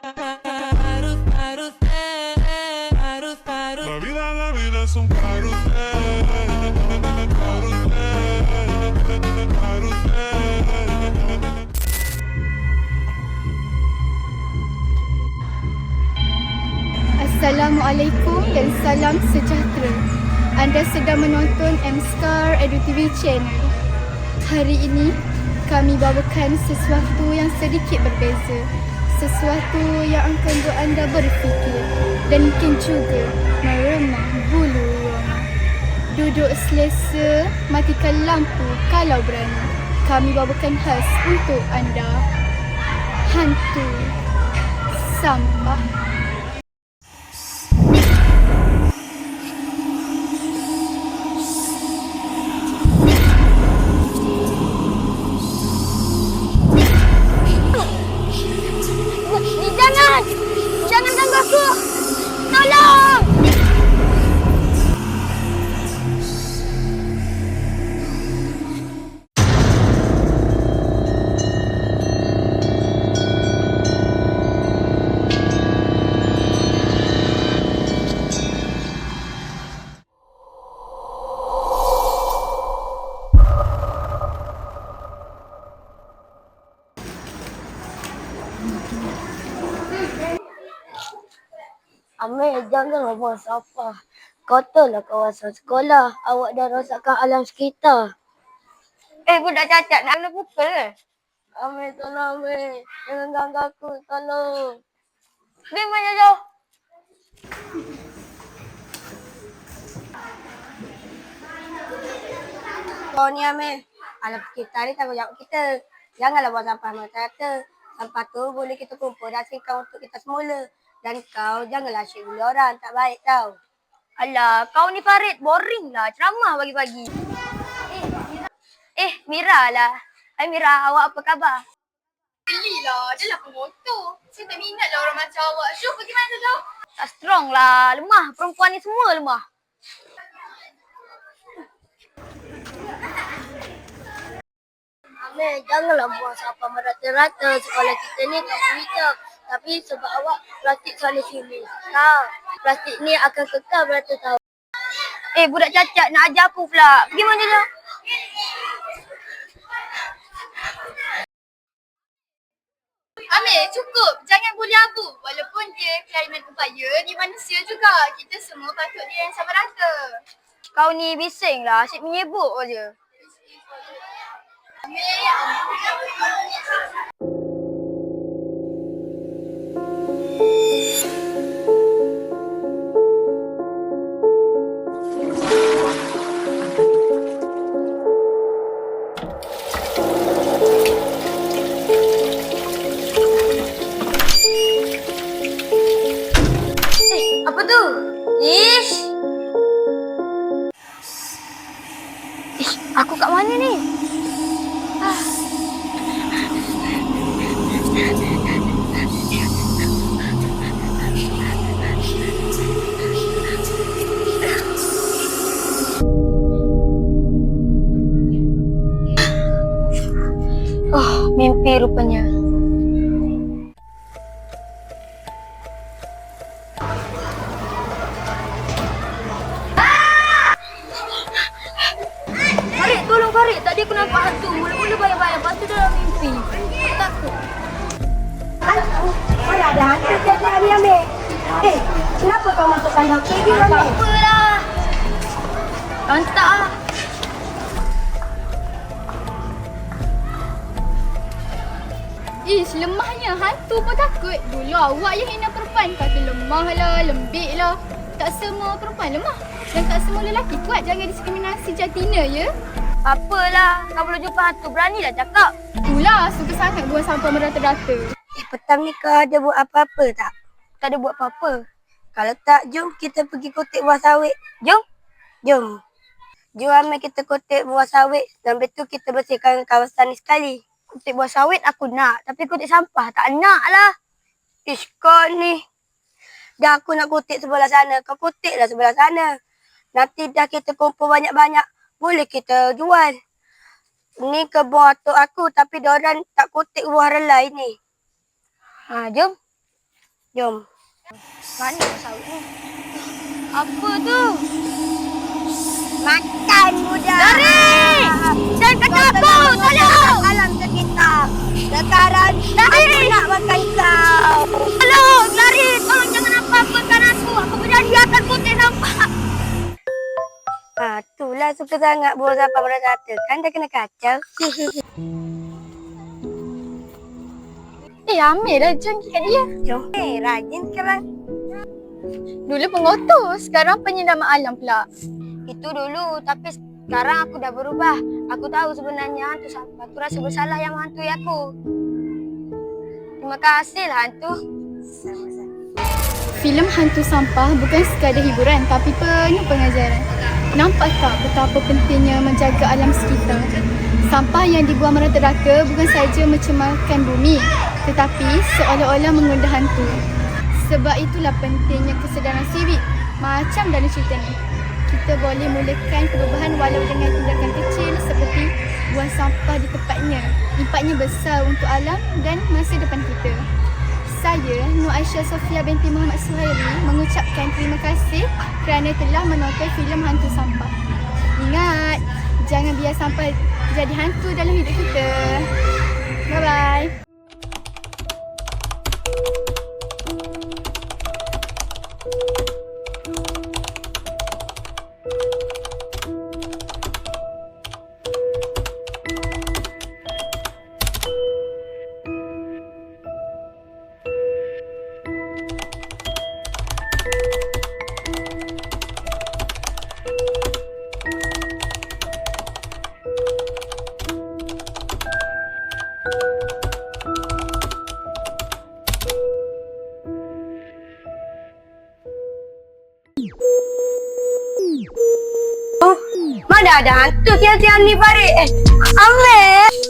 La vida es un carrusel, carrusel, carrusel. Assalamualaikum dan salam sejahtera. Anda sedang menonton M-Star Edu TV Channel. Hari ini kami bawakan sesuatu yang sedikit berbeza. Sesuatu yang akan buat anda berfikir dan mungkin juga meremah bulu roma. Duduk selesa, matikan lampu kalau berani. Kami bawakan khas untuk anda. Hantu sampah. Jangan ganggu aku! Tolong! Amir, janganlah buang sampah. Kotorlah kawasan sekolah. Awak dah rosakkan alam sekitar. Budak cacat nak kena pukul ke? Amir, tolong Amir. Jangan ganggu aku. Tolong. Dia mana jauh? Kau ni Amir. Alam sekitar ni tanggungjawab kita. Janganlah buang sampah merata-rata. Sampah tu boleh kita kumpul dan simpan untuk kita semula. Dan kau janganlah asyik bully orang. Tak baik tau. Alah, kau ni Farid. Boring lah. Ceramah pagi-pagi. Mira lah. Hai Mira, awak apa khabar? Gelilah, adalah pengotor. Saya tak minat lah orang macam awak. Syuh, pergi mana tu? Tak strong lah. Lemah. Perempuan ni semua lemah. Amir, janganlah buang sampah merata-rata. Sekolah kita ni tak hijau. Tapi sebab awak plastik sana sini. Tak, plastik ni akan kekal beratus-tahun. Budak cacat nak ajar aku pula. Pergi mana tu? Amir, cukup. Jangan bully Abu. Walaupun dia climate upaya, dia manusia juga. Kita semua patut dia yang sama rata. Kau ni bising lah. Asyik menyebuk je. Apa tu? Ish! Aku kat mana ni? Mimpi rupanya. Farid, tolong Farid. Tadi aku nampak hantu. Mula-mula bayang-bayang. Lepas tu dalam mimpi. Aku takut. Mana ada hantu jadi Amir? Kenapa kau masuk kandang KG Amir? Tak apalah. Lantak lah. Ish, lemahnya. Hantu pun takut. Dulu awak yang hina perempuan. Kata lemah lah, lembik lah. Tak semua perempuan lemah. Dan tak semua lelaki kuat. Jangan diskriminasi jantina, ya? Apalah. Kau belum jumpa hantu. Beranilah cakap. Itulah, suka sangat buang sampah merata-rata. Petang ni kau ada buat apa-apa tak? Tak ada buat apa-apa. Kalau tak, jom kita pergi kutip buah sawit. Jom. Jom. Jom Amir kita kutip buah sawit. Dan betul kita bersihkan kawasan ni sekali. Kutip buah sawit aku nak. Tapi kutip sampah tak nak lah. Ish, kau ni. Dah aku nak kutip sebelah sana. Kau kutiplah sebelah sana. Nanti dah kita kumpul banyak-banyak. Boleh kita jual. Ni kebun atuk aku. Tapi diorang tak kutip buah relai ni. Jom. Jom. Mana sawit ni? Apa tu? Makan budak. Dari! Jangan kata aku! Tolong! Alam sekitar. Sekarang Dari! aku nak makan kau. Tolong! Dari! Tolong jangan apa-apakan aku! Aku berjanji akan putih nampak! Itulah suka sangat bawa sampah pada kata. Kan dah kena kacau. Amir dah jangkit kat dia. Jom. Rajin sekarang. Dulu pengotor, sekarang penyelamat alam pula. Itu dulu, tapi sekarang aku dah berubah. Aku tahu sebenarnya hantu sampah tu rasa bersalah yang menghantui aku. Terima kasih lah hantu. Sama-sama. Filem Hantu Sampah bukan sekadar hiburan tapi penuh pengajaran. Nampak tak betapa pentingnya menjaga alam sekitar? Sampah yang dibuang merata-rata bukan saja mencemarkan bumi tetapi seolah-olah mengundang hantu. Sebab itulah pentingnya kesedaran sivik. Macam dalam cerita ni. Kita boleh mulakan perubahan walau dengan tindakan kecil seperti buang sampah di tempatnya. Impaknya besar untuk alam dan masa depan kita. Saya, Nur Aisyah Sofia binti Muhammad Suhairi mengucapkan terima kasih kerana telah menonton filem Hantu Sampah. Ingat, jangan biar sampah jadi hantu dalam hidup kita. Bye-bye. Mana ada hantu tiap-tiap ni Farid? Amir!